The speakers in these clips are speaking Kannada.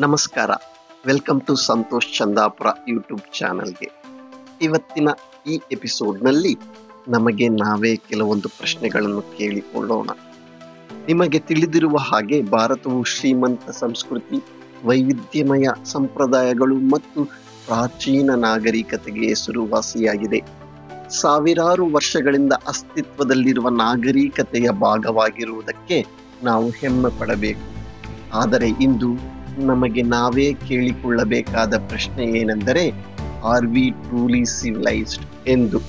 ನಮಸ್ಕಾರ. Welcome to Santosh Chandapura YouTube ಚಾನಲ್ಗೆ. ಇವತ್ತಿನ ಈ ಎಪಿಸೋಡ್ನಲ್ಲಿ ನಮಗೆ ನಾವೇ ಕೆಲವೊಂದು ಪ್ರಶ್ನೆಗಳನ್ನು ಕೇಳಿಕೊಳ್ಳೋಣ. ನಿಮಗೆ ತಿಳಿದಿರುವ ಹಾಗೆ ಭಾರತವು ಶ್ರೀಮಂತ ಸಂಸ್ಕೃತಿ, ವೈವಿಧ್ಯಮಯ ಸಂಪ್ರದಾಯಗಳು ಮತ್ತು ಪ್ರಾಚೀನ ನಾಗರಿಕತೆಗೆ ಹೆಸರುವಾಸಿಯಾಗಿದೆ. ಸಾವಿರಾರು ವರ್ಷಗಳಿಂದ ಅಸ್ತಿತ್ವದಲ್ಲಿರುವ ನಾಗರಿಕತೆಯ ಭಾಗವಾಗಿರುವುದಕ್ಕೆ ನಾವು ಹೆಮ್ಮೆ ಪಡಬೇಕು. ಆದರೆ ಇಂದು ನಮಗೆ ನಾವೇ ಕೇಳಿಕೊಳ್ಳಬೇಕಾದ ಪ್ರಶ್ನೆ ಏನೆಂದರೆ, ಆರ್ ವಿ ಟ್ರೂಲಿ ಸಿವಿಲೈಸ್ಡ್ ಎಂದು.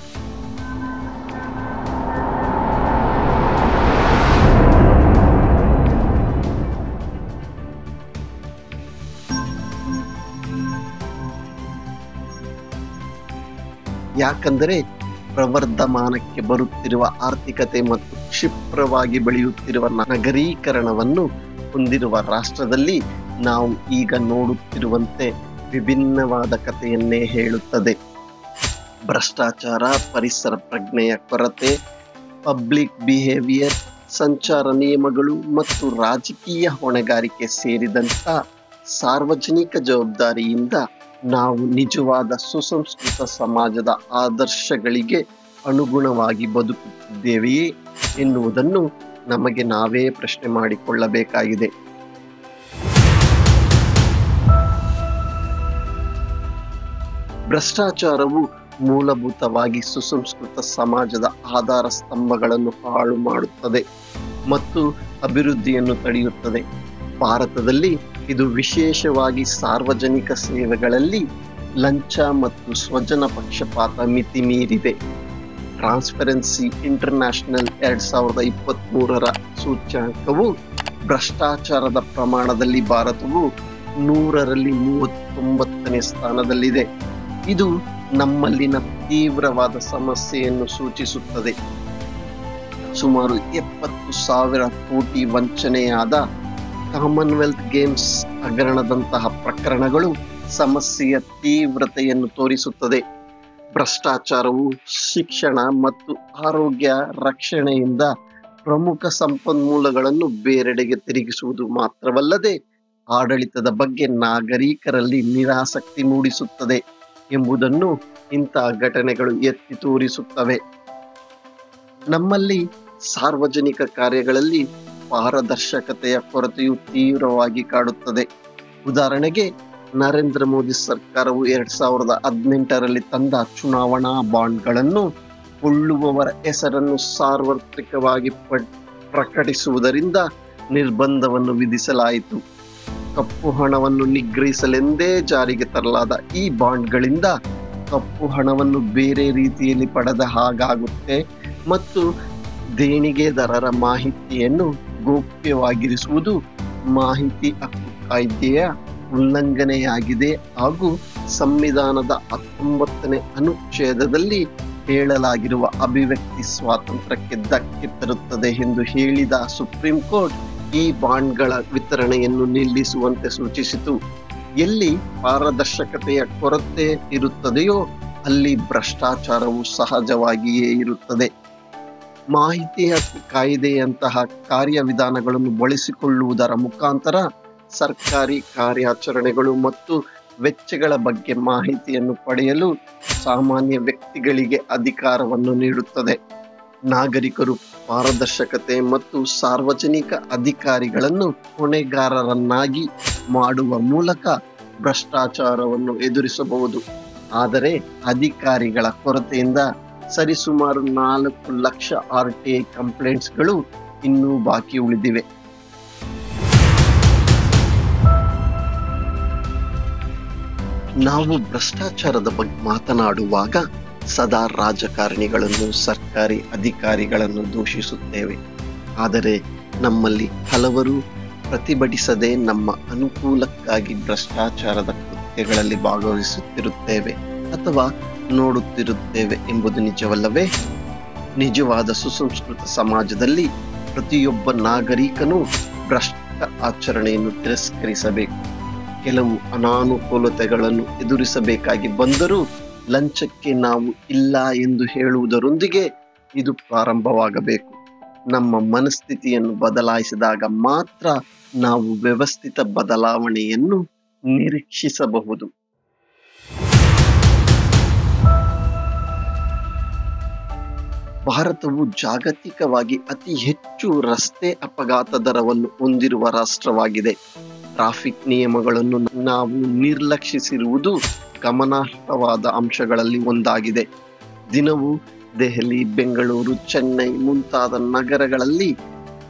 ಯಾಕಂದರೆ ಪ್ರವರ್ಧಮಾನಕ್ಕೆ ಬರುತ್ತಿರುವ ಆರ್ಥಿಕತೆ ಮತ್ತು ಕ್ಷಿಪ್ರವಾಗಿ ಬೆಳೆಯುತ್ತಿರುವ ನಗರೀಕರಣವನ್ನು ಹೊಂದಿರುವ ರಾಷ್ಟ್ರದಲ್ಲಿ ನಾವು ಈಗ ನೋಡುತ್ತಿರುವಂತೆ ವಿಭಿನ್ನವಾದ ಕಥೆಯನ್ನೇ ಹೇಳುತ್ತದೆ. ಭ್ರಷ್ಟಾಚಾರ, ಪರಿಸರ ಪ್ರಜ್ಞೆಯ ಕೊರತೆ, ಪಬ್ಲಿಕ್ ಬಿಹೇವಿಯರ್, ಸಂಚಾರ ನಿಯಮಗಳು ಮತ್ತು ರಾಜಕೀಯ ಹೊಣೆಗಾರಿಕೆ ಸೇರಿದಂಥ ಸಾರ್ವಜನಿಕ ಜವಾಬ್ದಾರಿಯಿಂದ ನಾವು ನಿಜವಾದ ಸುಸಂಸ್ಕೃತ ಸಮಾಜದ ಆದರ್ಶಗಳಿಗೆ ಅನುಗುಣವಾಗಿ ಬದುಕುತ್ತಿದ್ದೇವೆಯೇ ಎನ್ನುವುದನ್ನು ನಮಗೆ ನಾವೇ ಪ್ರಶ್ನೆ ಮಾಡಿಕೊಳ್ಳಬೇಕಾಗಿದೆ. ಭ್ರಷ್ಟಾಚಾರವು ಮೂಲಭೂತವಾಗಿ ಸುಸಂಸ್ಕೃತ ಸಮಾಜದ ಆಧಾರ ಸ್ತಂಭಗಳನ್ನು ಹಾಳು ಮಾಡುತ್ತದೆ ಮತ್ತು ಅಭಿವೃದ್ಧಿಯನ್ನು ತಡೆಯುತ್ತದೆ. ಭಾರತದಲ್ಲಿ ಇದು ವಿಶೇಷವಾಗಿ ಸಾರ್ವಜನಿಕ ಸೇವೆಗಳಲ್ಲಿ ಲಂಚ ಮತ್ತು ಸ್ವಜನ ಪಕ್ಷಪಾತ ಮಿತಿ ಮೀರಿದೆ. ಟ್ರಾನ್ಸ್ಪರೆನ್ಸಿ ಇಂಟರ್ನ್ಯಾಷನಲ್ 2023 ಸೂಚ್ಯಂಕವು ಭ್ರಷ್ಟಾಚಾರದ ಪ್ರಮಾಣದಲ್ಲಿ ಭಾರತವು 100ರಲ್ಲಿ 39ನೇ ಸ್ಥಾನದಲ್ಲಿದೆ. ಇದು ನಮ್ಮಲ್ಲಿನ ತೀವ್ರವಾದ ಸಮಸ್ಯೆಯನ್ನು ಸೂಚಿಸುತ್ತದೆ. ಸುಮಾರು 70,000 ಕೋಟಿ ವಂಚನೆಯಾದ ಕಾಮನ್ವೆಲ್ತ್ ಗೇಮ್ಸ್ ಹಗರಣದಂತಹ ಪ್ರಕರಣಗಳು ಸಮಸ್ಯೆಯ ತೀವ್ರತೆಯನ್ನು ತೋರಿಸುತ್ತದೆ. ಭ್ರಷ್ಟಾಚಾರವು ಶಿಕ್ಷಣ ಮತ್ತು ಆರೋಗ್ಯ ರಕ್ಷಣೆಯಿಂದ ಪ್ರಮುಖ ಸಂಪನ್ಮೂಲಗಳನ್ನು ಬೇರೆಡೆಗೆ ತಿರುಗಿಸುವುದು ಮಾತ್ರವಲ್ಲದೆ ಆಡಳಿತದ ಬಗ್ಗೆ ನಾಗರಿಕರಲ್ಲಿ ನಿರಾಸಕ್ತಿ ಮೂಡಿಸುತ್ತದೆ ಎಂಬುದನ್ನು ಇಂತಹ ಘಟನೆಗಳು ಎತ್ತಿ ತೋರಿಸುತ್ತವೆ. ನಮ್ಮಲ್ಲಿ ಸಾರ್ವಜನಿಕ ಕಾರ್ಯಗಳಲ್ಲಿ ಪಾರದರ್ಶಕತೆಯ ಕೊರತೆಯು ತೀವ್ರವಾಗಿ ಕಾಡುತ್ತದೆ. ಉದಾಹರಣೆಗೆ, ನರೇಂದ್ರ ಮೋದಿ ಸರ್ಕಾರವು 2018ರಲ್ಲಿ ತಂದ ಚುನಾವಣಾ ಬಾಂಡ್ಗಳನ್ನು ಕೊಳ್ಳುವವರ ಹೆಸರನ್ನು ಸಾರ್ವತ್ರಿಕವಾಗಿ ಪ್ರಕಟಿಸುವುದರಿಂದ ನಿರ್ಬಂಧವನ್ನು ವಿಧಿಸಲಾಯಿತು. ಕಪ್ಪು ಹಣವನ್ನು ನಿಗ್ರಹಿಸಲೆಂದೇ ಜಾರಿಗೆ ತರಲಾದ ಈ ಬಾಂಡ್ಗಳಿಂದ ಕಪ್ಪು ಹಣವನ್ನು ಬೇರೆ ರೀತಿಯಲ್ಲಿ ಪಡೆದ ಹಾಗಾಗುತ್ತೆ ಮತ್ತು ದೇಣಿಗೆದಾರರ ಮಾಹಿತಿಯನ್ನು ಗೌಪ್ಯವಾಗಿರಿಸುವುದು ಮಾಹಿತಿ ಹಕ್ಕು ಕಾಯ್ದೆಯ ಉಲ್ಲಂಘನೆಯಾಗಿದೆ ಹಾಗೂ ಸಂವಿಧಾನದ 19ನೇ ಅನುಚ್ಛೇದದಲ್ಲಿ ಹೇಳಲಾಗಿರುವ ಅಭಿವ್ಯಕ್ತಿ ಸ್ವಾತಂತ್ರ್ಯಕ್ಕೆ ಧಕ್ಕೆ ತರುತ್ತದೆ ಎಂದು ಹೇಳಿದ ಸುಪ್ರೀಂ ಕೋರ್ಟ್ ಈ ಬಾಂಡ್ಗಳ ವಿತರಣೆಯನ್ನು ನಿಲ್ಲಿಸುವಂತೆ ಸೂಚಿಸಿತು. ಎಲ್ಲಿ ಪಾರದರ್ಶಕತೆಯ ಕೊರತೆ ಇರುತ್ತದೆಯೋ ಅಲ್ಲಿ ಭ್ರಷ್ಟಾಚಾರವು ಸಹಜವಾಗಿಯೇ ಇರುತ್ತದೆ. ಮಾಹಿತಿ ಹಕ್ಕು ಕಾಯ್ದೆಯಂತಹ ಕಾರ್ಯವಿಧಾನಗಳನ್ನು ಬಳಸಿಕೊಳ್ಳುವುದರ ಮುಖಾಂತರ ಸರ್ಕಾರಿ ಕಾರ್ಯಾಚರಣೆಗಳು ಮತ್ತು ವೆಚ್ಚಗಳ ಬಗ್ಗೆ ಮಾಹಿತಿಯನ್ನು ಪಡೆಯಲು ಸಾಮಾನ್ಯ ವ್ಯಕ್ತಿಗಳಿಗೆ ಅಧಿಕಾರವನ್ನು ನೀಡುತ್ತದೆ. ನಾಗರಿಕರು ಪಾರದರ್ಶಕತೆ ಮತ್ತು ಸಾರ್ವಜನಿಕ ಅಧಿಕಾರಿಗಳನ್ನು ಹೊಣೆಗಾರರನ್ನಾಗಿ ಮಾಡುವ ಮೂಲಕ ಭ್ರಷ್ಟಾಚಾರವನ್ನು ಎದುರಿಸಬಹುದು. ಆದರೆ ಅಧಿಕಾರಿಗಳ ಕೊರತೆಯಿಂದ ಸರಿಸುಮಾರು 4 ಲಕ್ಷ RTI ಕಂಪ್ಲೇಂಟ್ಸ್ಗಳು ಇನ್ನೂ ಬಾಕಿ ಉಳಿದಿವೆ. ನಾವು ಭ್ರಷ್ಟಾಚಾರದ ಬಗ್ಗೆ ಮಾತನಾಡುವಾಗ ಸದಾ ರಾಜಕಾರಣಿಗಳನ್ನು, ಸರ್ಕಾರಿ ಅಧಿಕಾರಿಗಳನ್ನು ದೂಷಿಸುತ್ತೇವೆ. ಆದರೆ ನಮ್ಮಲ್ಲಿ ಹಲವರು ಪ್ರತಿಭಟಿಸದೆ ನಮ್ಮ ಅನುಕೂಲಕ್ಕಾಗಿ ಭ್ರಷ್ಟಾಚಾರದ ಕೃತ್ಯಗಳಲ್ಲಿ ಭಾಗವಹಿಸುತ್ತಿರುತ್ತೇವೆ ಅಥವಾ ನೋಡುತ್ತಿರುತ್ತೇವೆ ಎಂಬುದು ನಿಜವಲ್ಲವೇ? ನಿಜವಾದ ಸುಸಂಸ್ಕೃತ ಸಮಾಜದಲ್ಲಿ ಪ್ರತಿಯೊಬ್ಬ ನಾಗರಿಕನೂ ಭ್ರಷ್ಟ ಆಚರಣೆಯನ್ನು ತಿರಸ್ಕರಿಸಬೇಕು. ಕೆಲವು ಅನಾನುಕೂಲತೆಗಳನ್ನು ಎದುರಿಸಬೇಕಾಗಿ ಬಂದರೂ ಲಂಚಕ್ಕೆ ನಾವು ಇಲ್ಲ ಎಂದು ಹೇಳುವುದರೊಂದಿಗೆ ಇದು ಪ್ರಾರಂಭವಾಗಬೇಕು. ನಮ್ಮ ಮನಸ್ಥಿತಿಯನ್ನು ಬದಲಾಯಿಸಿದಾಗ ಮಾತ್ರ ನಾವು ವ್ಯವಸ್ಥಿತ ಬದಲಾವಣೆಯನ್ನು ನಿರೀಕ್ಷಿಸಬಹುದು. ಭಾರತವು ಜಾಗತಿಕವಾಗಿ ಅತಿ ಹೆಚ್ಚು ರಸ್ತೆ ಅಪಘಾತ ದರವನ್ನು ಹೊಂದಿರುವ ರಾಷ್ಟ್ರವಾಗಿದೆ. ಟ್ರಾಫಿಕ್ ನಿಯಮಗಳನ್ನು ನಾವು ನಿರ್ಲಕ್ಷಿಸಿರುವುದು ಗಮನಾರ್ಹವಾದ ಅಂಶಗಳಲ್ಲಿ ಒಂದಾಗಿದೆ. ದಿನವೂ ದೆಹಲಿ, ಬೆಂಗಳೂರು, ಚೆನ್ನೈ ಮುಂತಾದ ನಗರಗಳಲ್ಲಿ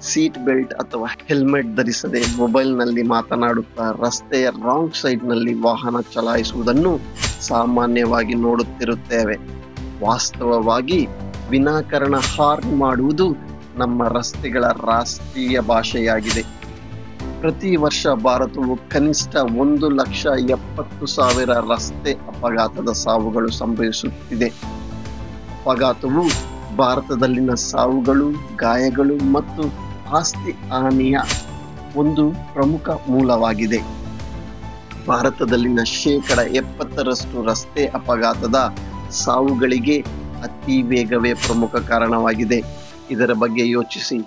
ಸೀಟ್ ಬೆಲ್ಟ್ ಅಥವಾ ಹೆಲ್ಮೆಟ್ ಧರಿಸದೆ ಮೊಬೈಲ್ನಲ್ಲಿ ಮಾತನಾಡುತ್ತಾ ರಸ್ತೆಯ ರಾಂಗ್ ಸೈಡ್ನಲ್ಲಿ ವಾಹನ ಚಲಾಯಿಸುವುದನ್ನು ಸಾಮಾನ್ಯವಾಗಿ ನೋಡುತ್ತಿರುತ್ತೇವೆ. ವಾಸ್ತವವಾಗಿ ವಿನಾಕಾರಣ ಹಾರ್ನ್ ಮಾಡುವುದು ನಮ್ಮ ರಸ್ತೆಗಳ ರಾಷ್ಟ್ರೀಯ ಭಾಷೆಯಾಗಿದೆ. ಪ್ರತಿ ವರ್ಷ ಭಾರತವು ಕನಿಷ್ಠ 1,70,000 ರಸ್ತೆ ಅಪಘಾತದ ಸಾವುಗಳು ಸಂಭವಿಸುತ್ತಿದೆ. ಅಪಘಾತವು ಭಾರತದಲ್ಲಿನ ಸಾವುಗಳು, ಗಾಯಗಳು ಮತ್ತು ಆಸ್ತಿ ಹಾನಿಯ ಒಂದು ಪ್ರಮುಖ ಮೂಲವಾಗಿದೆ. ಭಾರತದಲ್ಲಿನ 70% ರಸ್ತೆ ಅಪಘಾತದ ಸಾವುಗಳಿಗೆ ಅತಿ ವೇಗವೇ ಪ್ರಮುಖ ಕಾರಣವಾಗಿದೆ. ಇದರ ಬಗ್ಗೆ ಯೋಚಿಸಿ.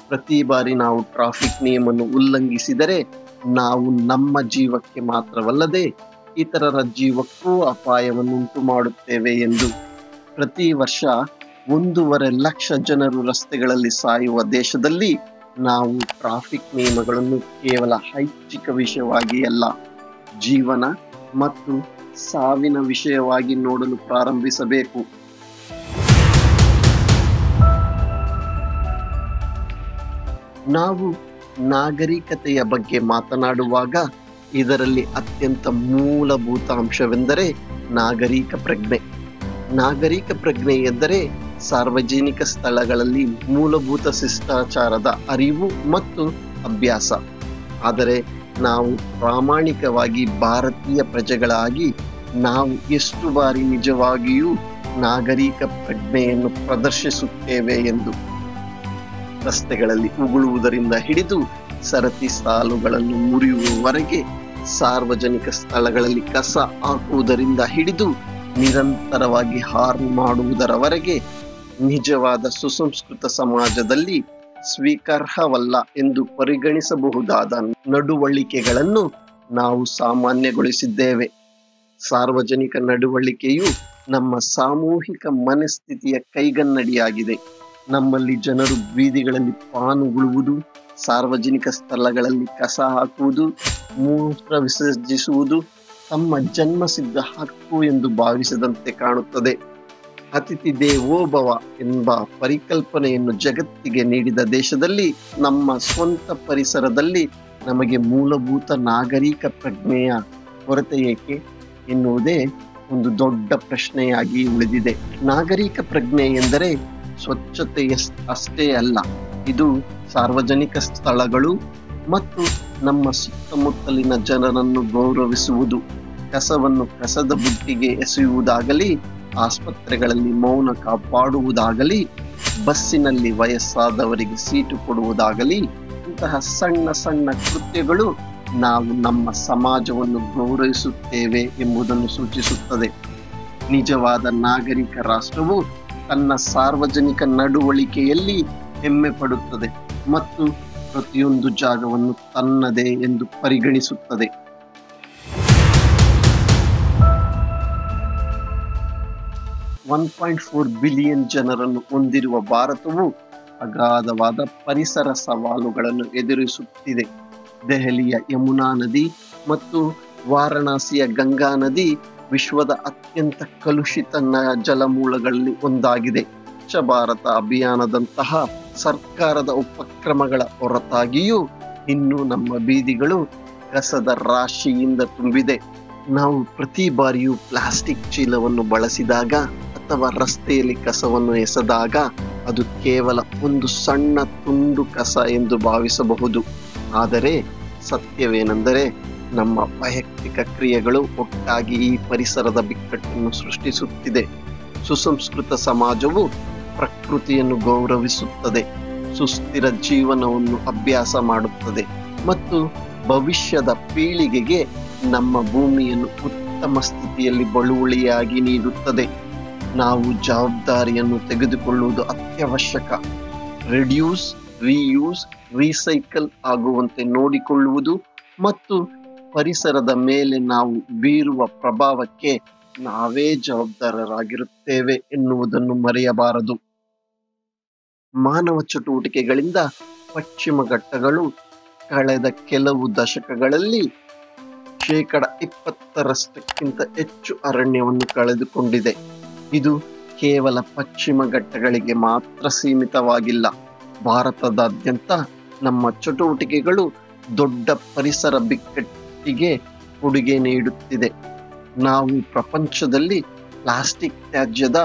ಪ್ರತಿ ಬಾರಿ ನಾವು ಟ್ರಾಫಿಕ್ ನಿಯಮವನ್ನು ಉಲ್ಲಂಘಿಸಿದರೆ ನಾವು ನಮ್ಮ ಜೀವಕ್ಕೆ ಮಾತ್ರವಲ್ಲದೆ ಇತರರ ಜೀವಕ್ಕೂ ಅಪಾಯವನ್ನುಂಟು ಮಾಡುತ್ತೇವೆ ಎಂದು. ಪ್ರತಿ ವರ್ಷ 1.5 ಲಕ್ಷ ಜನರು ರಸ್ತೆಗಳಲ್ಲಿ ಸಾಯುವ ದೇಶದಲ್ಲಿ ನಾವು ಟ್ರಾಫಿಕ್ ನಿಯಮಗಳನ್ನು ಕೇವಲ ಐಚ್ಛಿಕ ವಿಷಯವಾಗಿ ಅಲ್ಲ, ಜೀವನ ಮತ್ತು ಸಾವಿನ ವಿಷಯವಾಗಿ ನೋಡಲು ಪ್ರಾರಂಭಿಸಬೇಕು. ನಾವು ನಾಗರಿಕತೆಯ ಬಗ್ಗೆ ಮಾತನಾಡುವಾಗ ಇದರಲ್ಲಿ ಅತ್ಯಂತ ಮೂಲಭೂತ ಅಂಶವೆಂದರೆ ನಾಗರಿಕ ಪ್ರಜ್ಞೆ. ನಾಗರಿಕ ಪ್ರಜ್ಞೆ ಎಂದರೆ ಸಾರ್ವಜನಿಕ ಸ್ಥಳಗಳಲ್ಲಿ ಮೂಲಭೂತ ಶಿಷ್ಟಾಚಾರದ ಅರಿವು ಮತ್ತು ಅಭ್ಯಾಸ. ಆದರೆ ನಾವು ಪ್ರಾಮಾಣಿಕವಾಗಿ ಭಾರತೀಯ ಪ್ರಜೆಗಳಾಗಿ ನಾವು ಎಷ್ಟು ಬಾರಿ ನಿಜವಾಗಿಯೂ ನಾಗರಿಕ ಪ್ರಜ್ಞೆಯನ್ನು ಪ್ರದರ್ಶಿಸುತ್ತೇವೆ ಎಂದು. ರಸ್ತೆಗಳಲ್ಲಿ ಉಗುಳುವುದರಿಂದ ಹಿಡಿದು ಸರತಿ ಸಾಲುಗಳನ್ನು ಮುರಿಯುವವರೆಗೆ, ಸಾರ್ವಜನಿಕ ಸ್ಥಳಗಳಲ್ಲಿ ಕಸ ಹಾಕುವುದರಿಂದ ಹಿಡಿದು ನಿರಂತರವಾಗಿ ಹಾರ್ನ್ ಮಾಡುವುದರವರೆಗೆ ನಿಜವಾದ ಸುಸಂಸ್ಕೃತ ಸಮಾಜದಲ್ಲಿ ಸ್ವೀಕಾರಾರ್ಹವಲ್ಲ ಎಂದು ಪರಿಗಣಿಸಬಹುದಾದ ನಡವಳಿಕೆಗಳನ್ನು ನಾವು ಸಾಮಾನ್ಯಗೊಳಿಸಿದ್ದೇವೆ. ಸಾರ್ವಜನಿಕ ನಡವಳಿಕೆಯು ನಮ್ಮ ಸಾಮೂಹಿಕ ಮನಸ್ಥಿತಿಯ ಕೈಗನ್ನಡಿಯಾಗಿದೆ. ನಮ್ಮಲ್ಲಿ ಜನರು ಬೀದಿಗಳಲ್ಲಿ ಪಾನ್ ಉಗುಳುವುದು, ಸಾರ್ವಜನಿಕ ಸ್ಥಳಗಳಲ್ಲಿ ಕಸ ಹಾಕುವುದು, ಮೂತ್ರ ವಿಸರ್ಜಿಸುವುದು ತಮ್ಮ ಜನ್ಮಸಿದ್ಧ ಹಕ್ಕು ಎಂದು ಭಾವಿಸದಂತೆ ಕಾಣುತ್ತದೆ. ಅತಿಥಿ ದೇವೋಭವ ಎಂಬ ಪರಿಕಲ್ಪನೆಯನ್ನು ಜಗತ್ತಿಗೆ ನೀಡಿದ ದೇಶದಲ್ಲಿ ನಮ್ಮ ಸ್ವಂತ ಪರಿಸರದಲ್ಲಿ ನಮಗೆ ಮೂಲಭೂತ ನಾಗರಿಕ ಪ್ರಜ್ಞೆಯ ಕೊರತೆ ಏಕೆ ಎನ್ನುವುದೇ ಒಂದು ದೊಡ್ಡ ಪ್ರಶ್ನೆಯಾಗಿ ಉಳಿದಿದೆ. ನಾಗರಿಕ ಪ್ರಜ್ಞೆ ಎಂದರೆ ಸ್ವಚ್ಛತೆ ಅಷ್ಟೇ ಅಲ್ಲ, ಇದು ಸಾರ್ವಜನಿಕ ಸ್ಥಳಗಳು ಮತ್ತು ನಮ್ಮ ಸುತ್ತಮುತ್ತಲಿನ ಜನರನ್ನು ಗೌರವಿಸುವುದು. ಕಸವನ್ನು ಕಸದ ಬುಟ್ಟಿಗೆ ಎಸೆಯುವುದಾಗಲಿ, ಆಸ್ಪತ್ರೆಗಳಲ್ಲಿ ಮೌನ ಕಾಪಾಡುವುದಾಗಲಿ, ಬಸ್ಸಿನಲ್ಲಿ ವಯಸ್ಸಾದವರಿಗೆ ಸೀಟು ಕೊಡುವುದಾಗಲಿ, ಇಂತಹ ಸಣ್ಣ ಸಣ್ಣ ಕೃತ್ಯಗಳು ನಾವು ನಮ್ಮ ಸಮಾಜವನ್ನು ಗೌರವಿಸುತ್ತೇವೆ ಎಂಬುದನ್ನು ಸೂಚಿಸುತ್ತದೆ. ನಿಜವಾದ ನಾಗರಿಕ ರಾಷ್ಟ್ರವು ತನ್ನ ಸಾರ್ವಜನಿಕ ನಡವಳಿಕೆಯಲ್ಲಿ ಹೆಮ್ಮೆ ಪಡುತ್ತದೆ ಮತ್ತು ಪ್ರತಿಯೊಂದು ಜಾಗವನ್ನು ತನ್ನದೇ ಎಂದು ಪರಿಗಣಿಸುತ್ತದೆ. $1.4 ಬಿಲಿಯನ್ ಜನರನ್ನು ಹೊಂದಿರುವ ಭಾರತವು ಅಗಾಧವಾದ ಪರಿಸರ ಸವಾಲುಗಳನ್ನು ಎದುರಿಸುತ್ತಿದೆ. ದೆಹಲಿಯ ಯಮುನಾ ನದಿ ಮತ್ತು ವಾರಣಾಸಿಯ ಗಂಗಾ ನದಿ ವಿಶ್ವದ ಅತ್ಯಂತ ಕಲುಷಿತ ಜಲಮೂಲಗಳಲ್ಲಿ ಒಂದಾಗಿದೆ. ಸ್ವಚ್ಛ ಭಾರತ ಅಭಿಯಾನದಂತಹ ಸರ್ಕಾರದ ಉಪಕ್ರಮಗಳ ಹೊರತಾಗಿಯೂ ಇನ್ನೂ ನಮ್ಮ ಬೀದಿಗಳು ಕಸದ ರಾಶಿಯಿಂದ ತುಂಬಿದೆ. ನಾವು ಪ್ರತಿ ಬಾರಿಯೂ ಪ್ಲಾಸ್ಟಿಕ್ ಚೀಲವನ್ನು ಬಳಸಿದಾಗ ಅಥವಾ ರಸ್ತೆಯಲ್ಲಿ ಕಸವನ್ನು ಎಸೆದಾಗ ಅದು ಕೇವಲ ಒಂದು ಸಣ್ಣ ತುಂಡು ಕಸ ಎಂದು ಭಾವಿಸಬಹುದು. ಆದರೆ ಸತ್ಯವೇನೆಂದರೆ ನಮ್ಮ ವೈಯಕ್ತಿಕ ಕ್ರಿಯೆಗಳು ಒಟ್ಟಾಗಿ ಈ ಪರಿಸರದ ಬಿಕ್ಕಟ್ಟನ್ನು ಸೃಷ್ಟಿಸುತ್ತಿದೆ. ಸುಸಂಸ್ಕೃತ ಸಮಾಜವು ಪ್ರಕೃತಿಯನ್ನು ಗೌರವಿಸುತ್ತದೆ, ಸುಸ್ಥಿರ ಜೀವನವನ್ನು ಅಭ್ಯಾಸ ಮಾಡುತ್ತದೆ ಮತ್ತು ಭವಿಷ್ಯದ ಪೀಳಿಗೆಗೆ ನಮ್ಮ ಭೂಮಿಯನ್ನು ಉತ್ತಮ ಸ್ಥಿತಿಯಲ್ಲಿ ಬಳುವಳಿಯಾಗಿ ನೀಡುತ್ತದೆ. ನಾವು ಜವಾಬ್ದಾರಿಯನ್ನು ತೆಗೆದುಕೊಳ್ಳುವುದು ಅತ್ಯವಶ್ಯಕ. ರಿಡ್ಯೂಸ್, ರೀಯೂಸ್, ರೀಸೈಕಲ್ ಆಗುವಂತೆ ನೋಡಿಕೊಳ್ಳುವುದು ಮತ್ತು ಪರಿಸರದ ಮೇಲೆ ನಾವು ಬೀರುವ ಪ್ರಭಾವಕ್ಕೆ ನಾವೇ ಜವಾಬ್ದಾರರಾಗಿರುತ್ತೇವೆ ಎನ್ನುವುದನ್ನು ಮರೆಯಬಾರದು. ಮಾನವ ಚಟುವಟಿಕೆಗಳಿಂದ ಪಶ್ಚಿಮ ಘಟ್ಟಗಳು ಕಳೆದ ಕೆಲವು ದಶಕಗಳಲ್ಲಿ 20% ಹೆಚ್ಚು ಅರಣ್ಯವನ್ನು ಕಳೆದುಕೊಂಡಿದೆ. ಇದು ಕೇವಲ ಪಶ್ಚಿಮ ಘಟ್ಟಗಳಿಗೆ ಮಾತ್ರ ಸೀಮಿತವಾಗಿಲ್ಲ. ಭಾರತದಾದ್ಯಂತ ನಮ್ಮ ಚಟುವಟಿಕೆಗಳು ದೊಡ್ಡ ಪರಿಸರ ಬಿಕ್ಕಟ್ಟಿಗೆ ಕೊಡುಗೆ ನೀಡುತ್ತಿದೆ. ನಾವು ಪ್ರಪಂಚದಲ್ಲಿ ಪ್ಲಾಸ್ಟಿಕ್ ತ್ಯಾಜ್ಯದ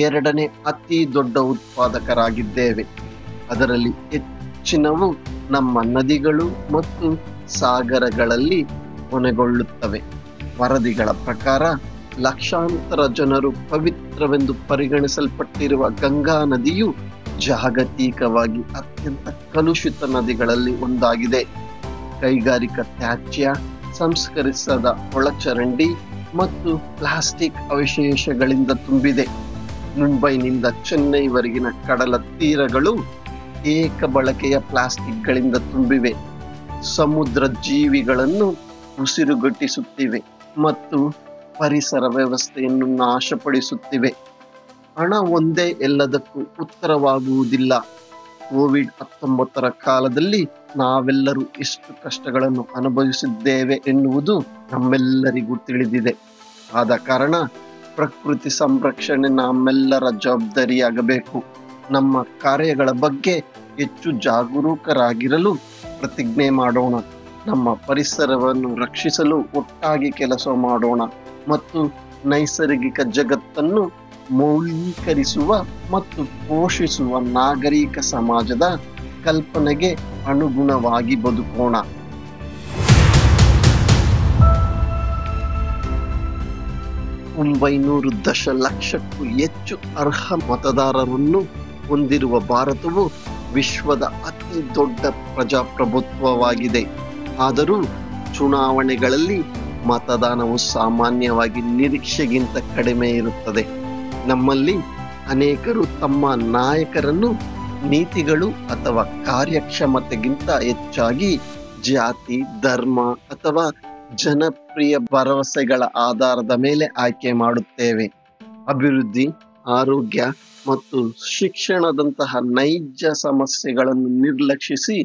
2ನೇ ಅತಿ ದೊಡ್ಡ ಉತ್ಪಾದಕರಾಗಿದ್ದೇವೆ. ಅದರಲ್ಲಿ ಹೆಚ್ಚಿನವು ನಮ್ಮ ನದಿಗಳು ಮತ್ತು ಸಾಗರಗಳಲ್ಲಿ ಕೊನೆಗೊಳ್ಳುತ್ತವೆ. ವರದಿಗಳ ಪ್ರಕಾರ ಲಕ್ಷಾಂತರ ಜನರು ಪವಿತ್ರವೆಂದು ಪರಿಗಣಿಸಲ್ಪಟ್ಟಿರುವ ಗಂಗಾ ನದಿಯು ಜಾಗತಿಕವಾಗಿ ಅತ್ಯಂತ ಕಲುಷಿತ ನದಿಗಳಲ್ಲಿ ಒಂದಾಗಿದೆ. ಕೈಗಾರಿಕಾ ತ್ಯಾಜ್ಯ, ಸಂಸ್ಕರಿಸದ ಒಳಚರಂಡಿ ಮತ್ತು ಪ್ಲಾಸ್ಟಿಕ್ ಅವಶೇಷಗಳಿಂದ ತುಂಬಿದೆ. ಮುಂಬೈನಿಂದ ಚೆನ್ನೈವರೆಗಿನ ಕಡಲ ತೀರಗಳು ಏಕ ಬಳಕೆಯ ಪ್ಲಾಸ್ಟಿಕ್ಗಳಿಂದ ತುಂಬಿವೆ. ಸಮುದ್ರ ಜೀವಿಗಳನ್ನು ಉಸಿರುಗಟ್ಟಿಸುತ್ತಿವೆ ಮತ್ತು ಪರಿಸರ ವ್ಯವಸ್ಥೆಯನ್ನು ನಾಶಪಡಿಸುತ್ತಿವೆ. ಹಣ ಒಂದೇ ಎಲ್ಲದಕ್ಕೂ ಉತ್ತರವಾಗುವುದಿಲ್ಲ. ಕೋವಿಡ್-19 ಕಾಲದಲ್ಲಿ ನಾವೆಲ್ಲರೂ ಎಷ್ಟು ಕಷ್ಟಗಳನ್ನು ಅನುಭವಿಸಿದ್ದೇವೆ ಎನ್ನುವುದು ನಮ್ಮೆಲ್ಲರಿಗೂ ತಿಳಿದಿದೆ. ಆದ ಕಾರಣ ಪ್ರಕೃತಿ ಸಂರಕ್ಷಣೆ ನಮ್ಮೆಲ್ಲರ ಜವಾಬ್ದಾರಿಯಾಗಬೇಕು. ನಮ್ಮ ಕಾರ್ಯಗಳ ಬಗ್ಗೆ ಹೆಚ್ಚು ಜಾಗರೂಕರಾಗಿರಲು ಪ್ರತಿಜ್ಞೆ ಮಾಡೋಣ. ನಮ್ಮ ಪರಿಸರವನ್ನು ರಕ್ಷಿಸಲು ಒಟ್ಟಾಗಿ ಕೆಲಸ ಮಾಡೋಣ ಮತ್ತು ನೈಸರ್ಗಿಕ ಜಗತ್ತನ್ನು ಮೌಲ್ಯೀಕರಿಸುವ ಮತ್ತು ಪೋಷಿಸುವ ನಾಗರಿಕ ಸಮಾಜದ ಕಲ್ಪನೆಗೆ ಅನುಗುಣವಾಗಿ ಬದುಕೋಣ. $900 ದಶಲಕ್ಷಕ್ಕೂ ಹೆಚ್ಚು ಅರ್ಹ ಮತದಾರರನ್ನು ಹೊಂದಿರುವ ಭಾರತವು ವಿಶ್ವದ ಅತಿ ದೊಡ್ಡ ಪ್ರಜಾಪ್ರಭುತ್ವವಾಗಿದೆ. ಆದರೂ ಚುನಾವಣೆಗಳಲ್ಲಿ ಮತದಾನವು ಸಾಮಾನ್ಯವಾಗಿ ನಿರೀಕ್ಷೆಗಿಂತ ಕಡಿಮೆ ಇರುತ್ತದೆ. ನಮ್ಮಲ್ಲಿ ಅನೇಕರು ತಮ್ಮ ನಾಯಕರನ್ನು ನೀತಿಗಳು ಅಥವಾ ಕಾರ್ಯಕ್ಷಮತೆಗಿಂತ ಹೆಚ್ಚಾಗಿ ಜಾತಿ, ಧರ್ಮ ಅಥವಾ ಜನಪ್ರಿಯ ಭರವಸೆಗಳ ಆಧಾರದ ಮೇಲೆ ಆಯ್ಕೆ ಮಾಡುತ್ತೇವೆ. ಅಭಿವೃದ್ಧಿ, ಆರೋಗ್ಯ ಮತ್ತು ಶಿಕ್ಷಣದಂತಹ ನೈಜ ಸಮಸ್ಯೆಗಳನ್ನು ನಿರ್ಲಕ್ಷಿಸಿ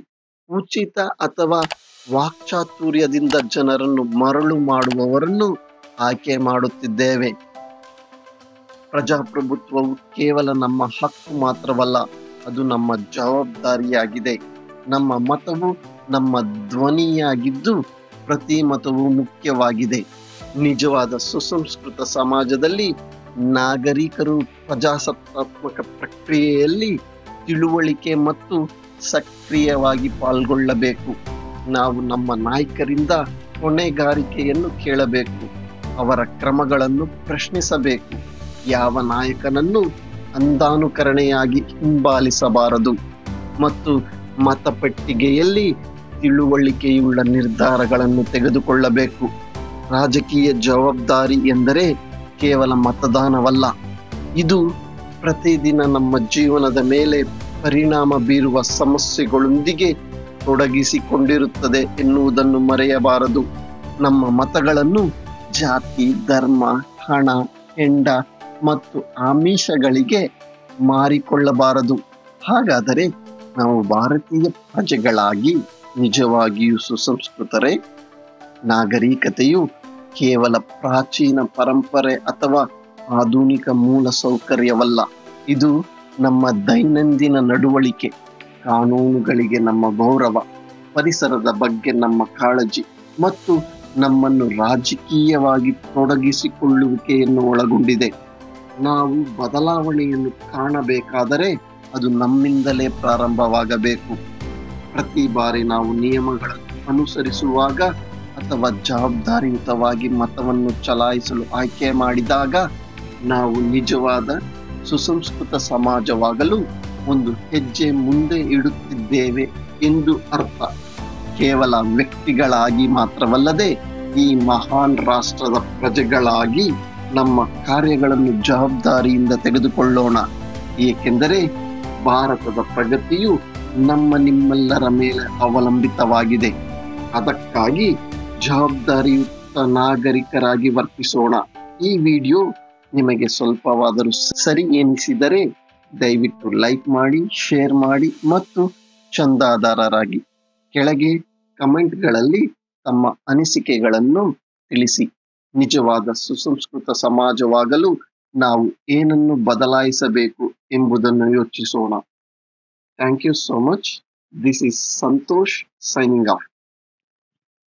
ಉಚಿತ ಅಥವಾ ವಾಕ್ಚಾತುರ್ಯದಿಂದ ಜನರನ್ನು ಮರಳು ಮಾಡುವವರನ್ನು ಆಯ್ಕೆ ಮಾಡುತ್ತಿದ್ದೇವೆ. ಪ್ರಜಾಪ್ರಭುತ್ವವು ಕೇವಲ ನಮ್ಮ ಹಕ್ಕು ಮಾತ್ರವಲ್ಲ, ಅದು ನಮ್ಮ ಜವಾಬ್ದಾರಿಯಾಗಿದೆ. ನಮ್ಮ ಮತವು ನಮ್ಮ ಧ್ವನಿಯಾಗಿದ್ದು ಪ್ರತಿ ಮತವು ಮುಖ್ಯವಾಗಿದೆ. ನಿಜವಾದ ಸುಸಂಸ್ಕೃತ ಸಮಾಜದಲ್ಲಿ ನಾಗರಿಕರು ಪ್ರಜಾಸತ್ತಾತ್ಮಕ ಪ್ರಕ್ರಿಯೆಯಲ್ಲಿ ತಿಳುವಳಿಕೆ ಮತ್ತು ಸಕ್ರಿಯವಾಗಿ ಪಾಲ್ಗೊಳ್ಳಬೇಕು. ನಾವು ನಮ್ಮ ನಾಯಕರಿಂದ ಹೊಣೆಗಾರಿಕೆಯನ್ನು ಕೇಳಬೇಕು, ಅವರ ಕ್ರಮಗಳನ್ನು ಪ್ರಶ್ನಿಸಬೇಕು. ಯಾವ ನಾಯಕನನ್ನು ಅಂಧಾನುಕರಣೆಯಾಗಿ ಹಿಂಬಾಲಿಸಬಾರದು ಮತ್ತು ಮತಪೆಟ್ಟಿಗೆಯಲ್ಲಿ ತಿಳುವಳಿಕೆಯುಳ್ಳ ನಿರ್ಧಾರಗಳನ್ನು ತೆಗೆದುಕೊಳ್ಳಬೇಕು. ರಾಜಕೀಯ ಜವಾಬ್ದಾರಿ ಎಂದರೆ ಕೇವಲ ಮತದಾನವಲ್ಲ, ಇದು ಪ್ರತಿದಿನ ನಮ್ಮ ಜೀವನದ ಮೇಲೆ ಪರಿಣಾಮ ಬೀರುವ ಸಮಸ್ಯೆಗಳೊಂದಿಗೆ ತೊಡಗಿಸಿಕೊಂಡಿರುತ್ತದೆ ಎನ್ನುವುದನ್ನು ಮರೆಯಬಾರದು. ನಮ್ಮ ಮತಗಳನ್ನು ಜಾತಿ, ಧರ್ಮ, ಹಣ, ಹೆಂಡ ಮತ್ತು ಆಮಿಷಗಳಿಗೆ ಮಾರಿಕೊಳ್ಳಬಾರದು. ಹಾಗಾದರೆ ನಾವು ಭಾರತೀಯ ಪ್ರಜೆಗಳಾಗಿ ನಿಜವಾಗಿಯೂ ಸುಸಂಸ್ಕೃತರೇ? ನಾಗರಿಕತೆಯು ಕೇವಲ ಪ್ರಾಚೀನ ಪರಂಪರೆ ಅಥವಾ ಆಧುನಿಕ ಮೂಲ ಸೌಕರ್ಯವಲ್ಲ. ಇದು ನಮ್ಮ ದೈನಂದಿನ ನಡವಳಿಕೆ, ಕಾನೂನುಗಳಿಗೆ ನಮ್ಮ ಗೌರವ, ಪರಿಸರದ ಬಗ್ಗೆ ನಮ್ಮ ಕಾಳಜಿ ಮತ್ತು ನಮ್ಮನ್ನು ರಾಜಕೀಯವಾಗಿ ತೊಡಗಿಸಿಕೊಳ್ಳುವಿಕೆಯನ್ನು ಒಳಗೊಂಡಿದೆ. ನಾವು ಬದಲಾವಣೆಯನ್ನು ಕಾಣಬೇಕಾದರೆ ಅದು ನಮ್ಮಿಂದಲೇ ಪ್ರಾರಂಭವಾಗಬೇಕು. ಪ್ರತಿ ಬಾರಿ ನಾವು ನಿಯಮಗಳನ್ನು ಅನುಸರಿಸುವಾಗ ಅಥವಾ ಜವಾಬ್ದಾರಿಯುತವಾಗಿ ಮತವನ್ನು ಚಲಾಯಿಸಲು ಆಯ್ಕೆ ಮಾಡಿದಾಗ ನಾವು ನಿಜವಾದ ಸುಸಂಸ್ಕೃತ ಸಮಾಜವಾಗಲು ಒಂದು ಹೆಜ್ಜೆ ಮುಂದೆ ಇಡುತ್ತಿದ್ದೇವೆ ಎಂದು ಅರ್ಥ. ಕೇವಲ ವ್ಯಕ್ತಿಗಳಾಗಿ ಮಾತ್ರವಲ್ಲದೆ ಈ ಮಹಾನ್ ರಾಷ್ಟ್ರದ ಪ್ರಜೆಗಳಾಗಿ ನಮ್ಮ ಕಾರ್ಯಗಳನ್ನು ಜವಾಬ್ದಾರಿಯಿಂದ ತೆಗೆದುಕೊಳ್ಳೋಣ. ಏಕೆಂದರೆ ಭಾರತದ ಪ್ರಗತಿಯು ನಿಮ್ಮೆಲ್ಲರ ಮೇಲೆ ಅವಲಂಬಿತವಾಗಿದೆ. ಅದಕ್ಕಾಗಿ ಜವಾಬ್ದಾರಿಯುತ ನಾಗರಿಕರಾಗಿ ವರ್ತಿಸೋಣ. ಈ ವಿಡಿಯೋ ನಿಮಗೆ ಸ್ವಲ್ಪವಾದರೂ ಸರಿ ಎನಿಸಿದರೆ ದಯವಿಟ್ಟು ಲೈಕ್ ಮಾಡಿ, ಶೇರ್ ಮಾಡಿ ಮತ್ತು ಚಂದಾದಾರರಾಗಿ. ಕೆಳಗೆ ಕಮೆಂಟ್ಗಳಲ್ಲಿ ತಮ್ಮ ಅನಿಸಿಕೆಗಳನ್ನು ತಿಳಿಸಿ. ನಿಜವಾದ ಸುಸಂಸ್ಕೃತ ಸಮಾಜವಾಗಲು ನಾವು ಏನನ್ನು ಬದಲಾಯಿಸಬೇಕು ಎಂಬುದನ್ನು ಯೋಚಿಸೋಣ. Thank you so much. This is Santosh signing of.